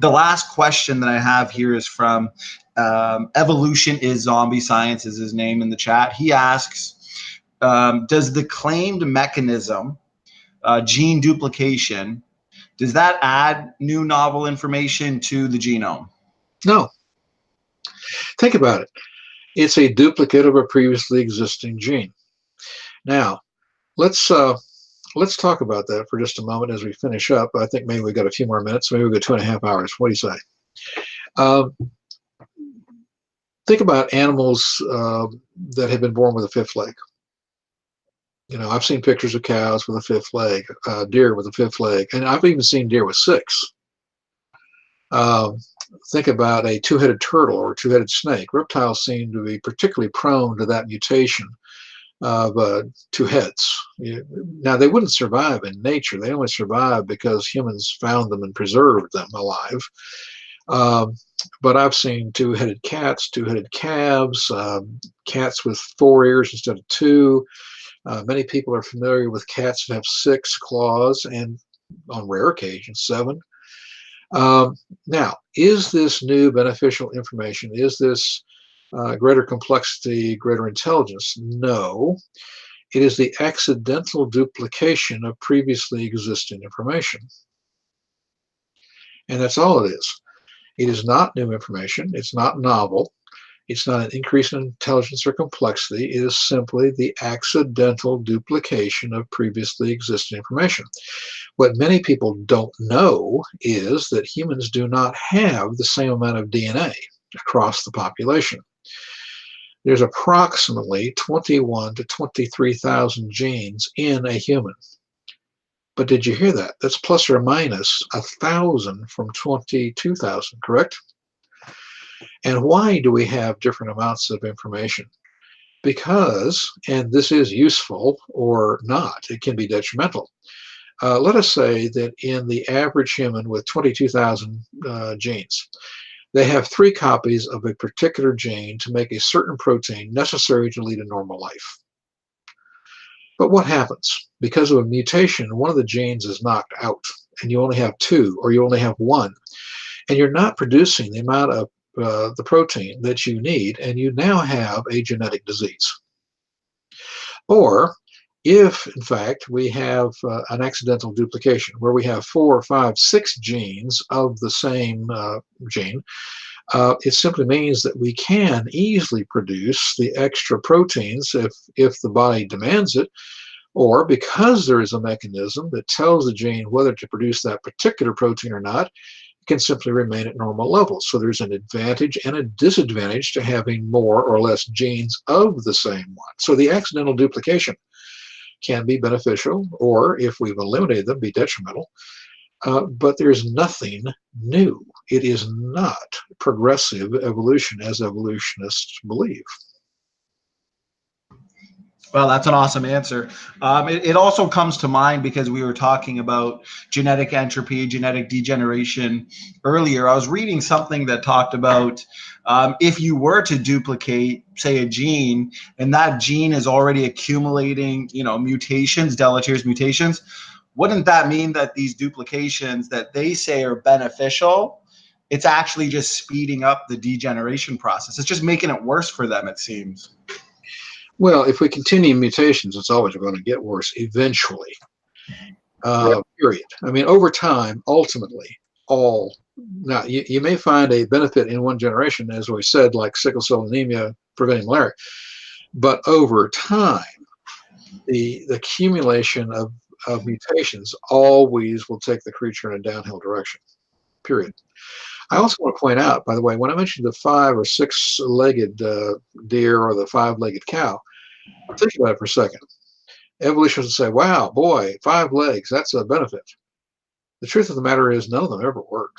the last question that I have here is from Evolution is Zombie Science is his name in the chat. He asks, does the claimed mechanism, gene duplication, does that add new novel information to the genome? No. Think about it. It's a duplicate of a previously existing gene. Now, let's talk about that for just a moment as we finish up. I think maybe we've got a few more minutes. Maybe we've got 2.5 hours. What do you say? Think about animals that have been born with a fifth leg. You know, I've seen pictures of cows with a fifth leg, deer with a fifth leg, and I've even seen deer with 6. Think about a two-headed turtle or a two-headed snake. Reptiles seem to be particularly prone to that mutation of 2 heads. Now, they wouldn't survive in nature. They only survive because humans found them and preserved them alive. But I've seen two-headed cats, two-headed calves, cats with 4 ears instead of 2. Many people are familiar with cats that have 6 claws and, on rare occasions, 7. Now, is this new beneficial information? Is this greater complexity, greater intelligence? No. It is the accidental duplication of previously existing information. And that's all it is. It is not new information. It's not novel. It's not an increase in intelligence or complexity. It is simply the accidental duplication of previously existing information. What many people don't know is that humans do not have the same amount of DNA across the population. There's approximately 21 to 23,000 genes in a human. But did you hear that? That's plus or minus 1,000 from 22,000, correct? And why do we have different amounts of information? Because, and this is useful or not, it can be detrimental. Let us say that in the average human with 22,000 genes, they have 3 copies of a particular gene to make a certain protein necessary to lead a normal life. But what happens? Because of a mutation, one of the genes is knocked out, and you only have 2, or you only have 1, and you're not producing the amount of the protein that you need, and you now have a genetic disease. Or if, in fact, we have an accidental duplication where we have 4, 5, 6 genes of the same gene, it simply means that we can easily produce the extra proteins if the body demands it, or because there is a mechanism that tells the gene whether to produce that particular protein or not, it can simply remain at normal levels. So there's an advantage and a disadvantage to having more or less genes of the same one. So the accidental duplication can be beneficial, or if we've eliminated them, be detrimental. But there's nothing new. It is not progressive evolution as evolutionists believe. Well, that's an awesome answer. It also comes to mind because we were talking about genetic entropy, genetic degeneration earlier. I was reading something that talked about if you were to duplicate, say, a gene, and that gene is already accumulating, mutations, deleterious mutations, wouldn't that mean that these duplications that they say are beneficial, it's actually just speeding up the degeneration process? It's just making it worse for them, it seems. Well, if we continue mutations, it's always going to get worse eventually, period. I mean, over time, ultimately, now you may find a benefit in one generation, as we said, like sickle cell anemia preventing malaria, but over time, the accumulation of mutations always will take the creature in a downhill direction, period. I also want to point out, by the way, when I mentioned the 5 or 6-legged deer or the 5-legged cow, think about it for a second. Evolutionists say, wow, boy, 5 legs, that's a benefit. The truth of the matter is none of them ever work.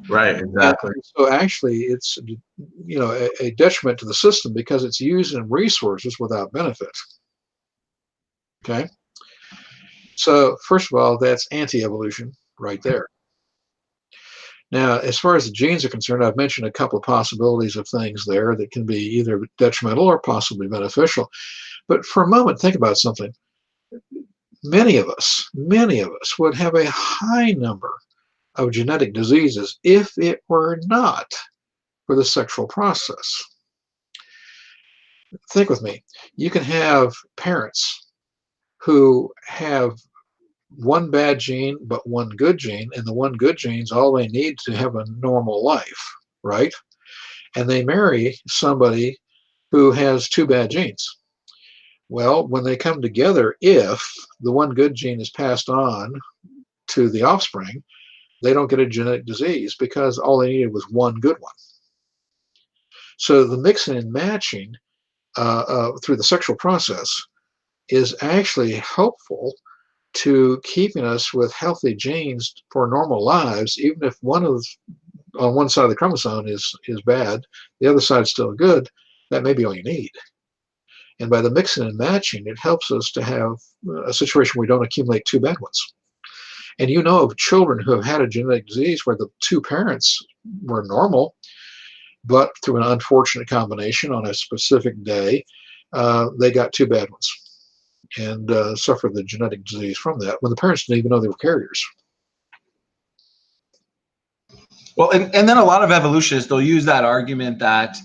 Right, exactly. And so actually it's a detriment to the system because it's using resources without benefit. Okay? So first of all, that's anti-evolution right there. Now, as far as the genes are concerned, I've mentioned a couple of possibilities of things there that can be either detrimental or possibly beneficial. But for a moment, think about something. Many of us would have a high number of genetic diseases if it were not for the sexual process. Think with me. You can have parents who have one bad gene but one good gene, and the one good gene's all they need to have a normal life, right? And they marry somebody who has two bad genes. Well, when they come together, if the one good gene is passed on to the offspring, they don't get a genetic disease because all they needed was one good one. So the mixing and matching through the sexual process is actually helpful to keeping us with healthy genes for normal lives, even if on one side of the chromosome is bad, the other side's still good. That may be all you need. And by the mixing and matching, it helps us to have a situation where we don't accumulate two bad ones. And you know of children who have had a genetic disease where the two parents were normal, but through an unfortunate combination on a specific day, they got two bad ones and suffered the genetic disease from that when the parents didn't even know they were carriers. Well, and then a lot of evolutionists, they'll use that argument that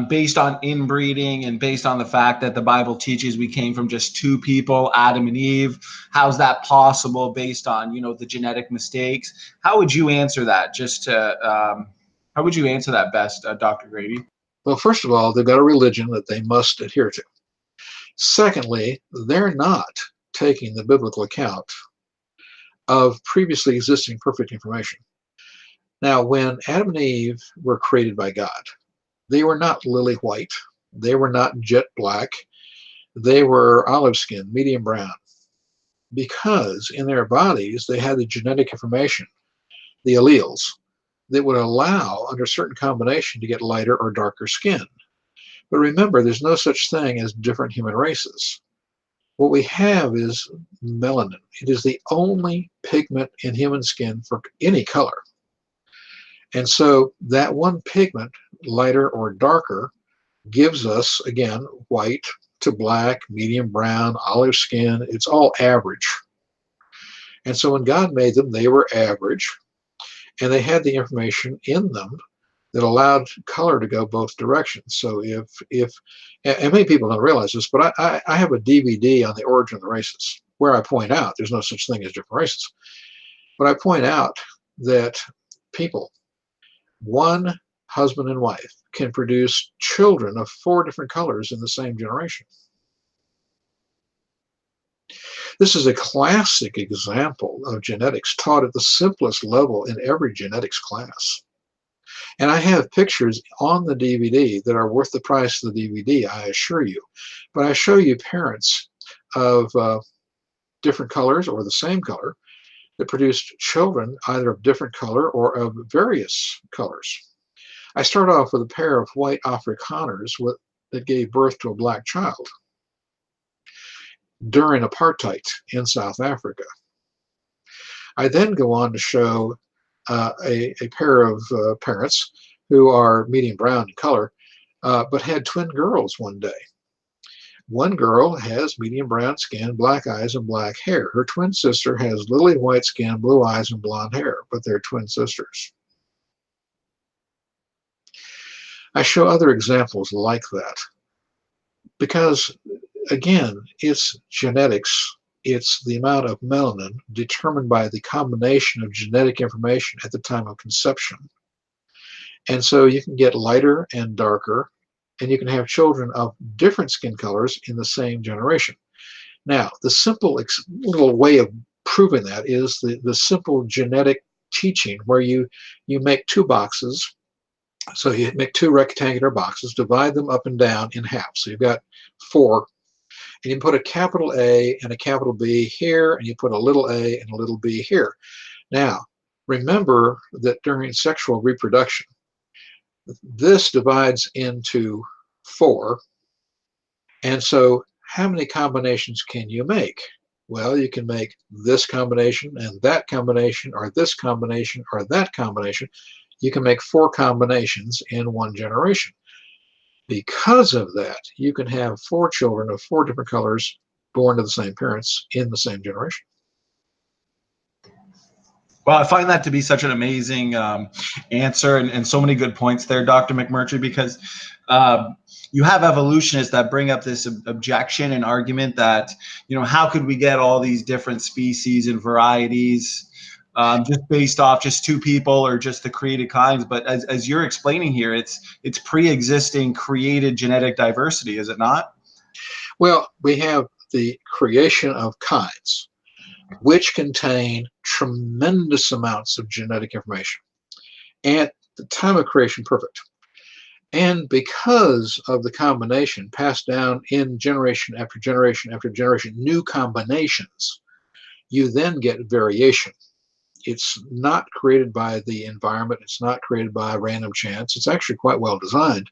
based on inbreeding and based on the fact that the Bible teaches we came from just two people, Adam and Eve, how's that possible based on, the genetic mistakes? How would you answer that? How would you answer that best, Dr. Grady? Well, first of all, they've got a religion that they must adhere to. Secondly, they're not taking the biblical account of previously existing perfect information. Now, when Adam and Eve were created by God, they were not lily white. They were not jet black. They were olive skin, medium brown, because in their bodies, they had the genetic information, the alleles, that would allow, under certain combination, to get lighter or darker skin. But remember, there's no such thing as different human races. What we have is melanin. It is the only pigment in human skin for any color. And so that one pigment, lighter or darker, gives us, again, white to black, medium brown, olive skin. It's all average. And so when God made them, they were average, and they had the information in them that allowed color to go both directions. So if and many people don't realize this, but I have a DVD on the origin of the races where I point out there's no such thing as different races. But I point out that people, one husband and wife, can produce children of 4 different colors in the same generation. This is a classic example of genetics taught at the simplest level in every genetics class. And I have pictures on the DVD that are worth the price of the DVD, I assure you. But I show you parents of different colors or the same color that produced children either of different color or of various colors. I start off with a pair of white Afrikaners that gave birth to a black child during apartheid in South Africa. I then go on to show a pair of parents who are medium brown in color, but had twin girls one day. One girl has medium brown skin, black eyes, and black hair. Her twin sister has lily white skin, blue eyes, and blonde hair, but they're twin sisters. I show other examples like that because, again, it's genetics. It's the amount of melanin determined by the combination of genetic information at the time of conception. And so you can get lighter and darker, and you can have children of different skin colors in the same generation. Now, the simple little way of proving that is the simple genetic teaching where you make 2 boxes. So you make 2 rectangular boxes, divide them up and down in half. So you've got 4. And you put a capital A and a capital B here, and you put a little a and a little b here. Now, remember that during sexual reproduction, this divides into 4. And so how many combinations can you make? Well, you can make this combination and that combination, or this combination or that combination. You can make 4 combinations in one generation. Because of that, you can have 4 children of 4 different colors born to the same parents in the same generation. Well, I find that to be such an amazing answer, and so many good points there, Dr. McMurtry, because you have evolutionists that bring up this objection and argument that, how could we get all these different species and varieties just based off just two people or just the created kinds? But as you're explaining here, it's pre-existing created genetic diversity, is it not? Well, we have the creation of kinds, which contain tremendous amounts of genetic information. At the time of creation, perfect. And because of the combination passed down in generation after generation after generation, new combinations, you then get variation. It's not created by the environment. It's not created by random chance. It's actually quite well designed.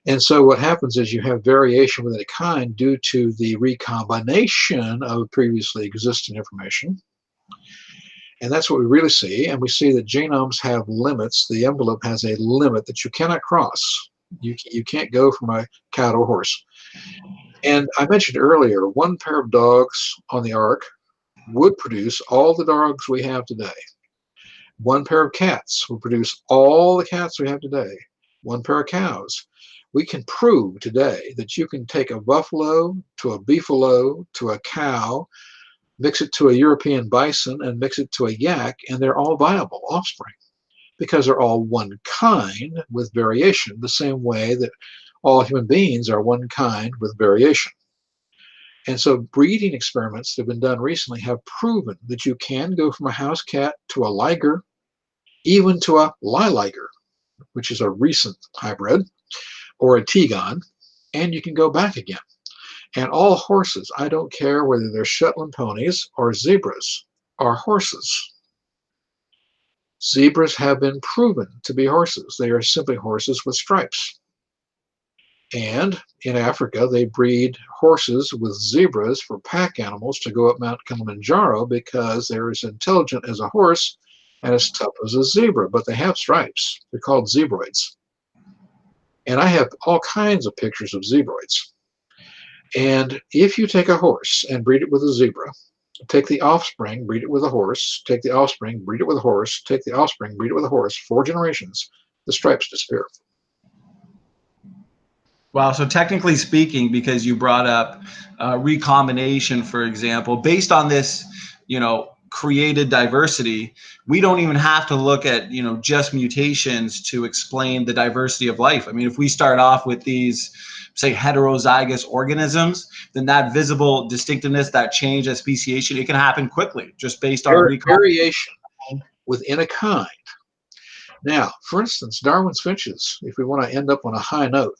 And so what happens is you have variation within a kind due to the recombination of previously existing information. And that's what we really see. And we see that genomes have limits. The envelope has a limit that you cannot cross. You can't go from a cow to a horse. And I mentioned earlier, one pair of dogs on the ark would produce all the dogs we have today. One pair of cats would produce all the cats we have today. One pair of cows. We can prove today that you can take a buffalo to a beefalo to a cow, mix it to a European bison, and mix it to a yak, and they're all viable offspring because they're all one kind with variation, the same way that all human beings are one kind with variation. And so breeding experiments that have been done recently have proven that you can go from a house cat to a liger, even to a liger, which is a recent hybrid, or a Tegon, and you can go back again. And all horses, I don't care whether they're Shetland ponies or zebras, are horses. Zebras have been proven to be horses. They are simply horses with stripes. And in Africa, they breed horses with zebras for pack animals to go up Mount Kilimanjaro because they're as intelligent as a horse and as tough as a zebra, but they have stripes. They're called zebroids. And I have all kinds of pictures of zebroids. And if you take a horse and breed it with a zebra, take the offspring, breed it with a horse, take the offspring, breed it with a horse, take the offspring, breed it with a horse, 4 generations, the stripes disappear. Wow. So technically speaking, because you brought up recombination, for example, based on this, created diversity, we don't even have to look at, just mutations to explain the diversity of life. I mean, if we start off with these, say, heterozygous organisms, then that visible distinctiveness, that change, that speciation, it can happen quickly just based on variation within a kind. Now, for instance, Darwin's finches, if we want to end up on a high note,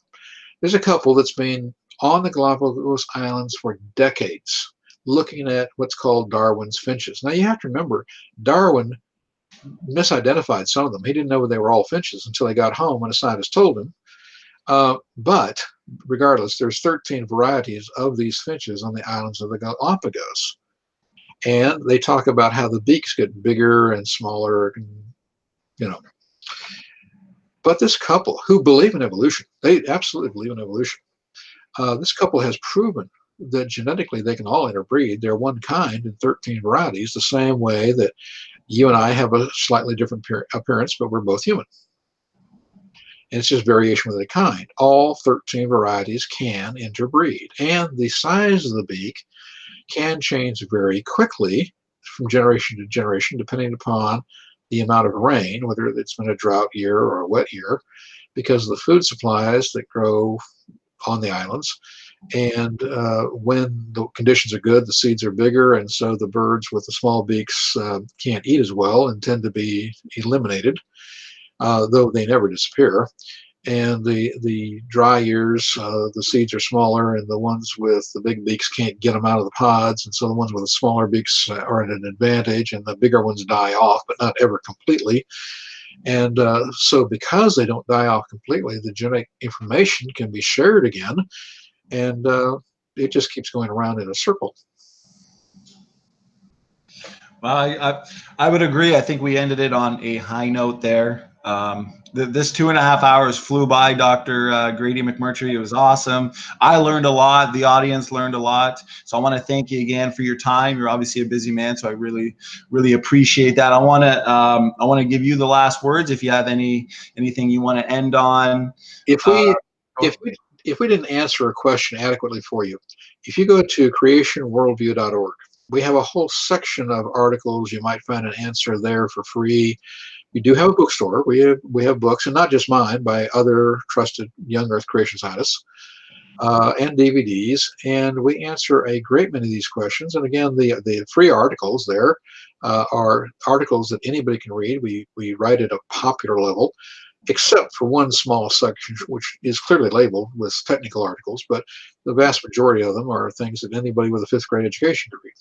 there's a couple that's been on the Galapagos Islands for decades, looking at what's called Darwin's finches. Now, you have to remember, Darwin misidentified some of them. He didn't know they were all finches until he got home and a scientist told him. But regardless, there's 13 varieties of these finches on the islands of the Galapagos. And they talk about how the beaks get bigger and smaller, But this couple who believe in evolution, they absolutely believe in evolution. This couple has proven that genetically they can all interbreed. They're one kind in 13 varieties, the same way that you and I have a slightly different appearance, but we're both human. And it's just variation within a kind. All 13 varieties can interbreed. And the size of the beak can change very quickly from generation to generation, depending upon the amount of rain, whether it's been a drought year or a wet year, because of the food supplies that grow on the islands. And when the conditions are good, the seeds are bigger, and so the birds with the small beaks can't eat as well and tend to be eliminated, though they never disappear. And the dry years, the seeds are smaller, and the ones with the big beaks can't get them out of the pods, and so the ones with the smaller beaks are at an advantage, and the bigger ones die off, but not ever completely. And so because they don't die off completely, the genetic information can be shared again, and it just keeps going around in a circle. Well, I would agree. I think we ended it on a high note there. This 2.5 hours flew by, Dr. Grady McMurtry. It was awesome. I learned a lot. The audience learned a lot. So I want to thank you again for your time. You're obviously a busy man, so I really, really appreciate that. I want to give you the last words. If you have anything you want to end on. If we if we if we didn't answer a question adequately for you, if you go to creationworldview.org, we have a whole section of articles. You might find an answer there for free. We do have a bookstore. We have books, and not just mine, by other trusted young Earth creation scientists, and DVDs. And we answer a great many of these questions. And again, the free articles there are articles that anybody can read. We write at a popular level, except for one small section, which is clearly labeled with technical articles. But the vast majority of them are things that anybody with a fifth grade education can read.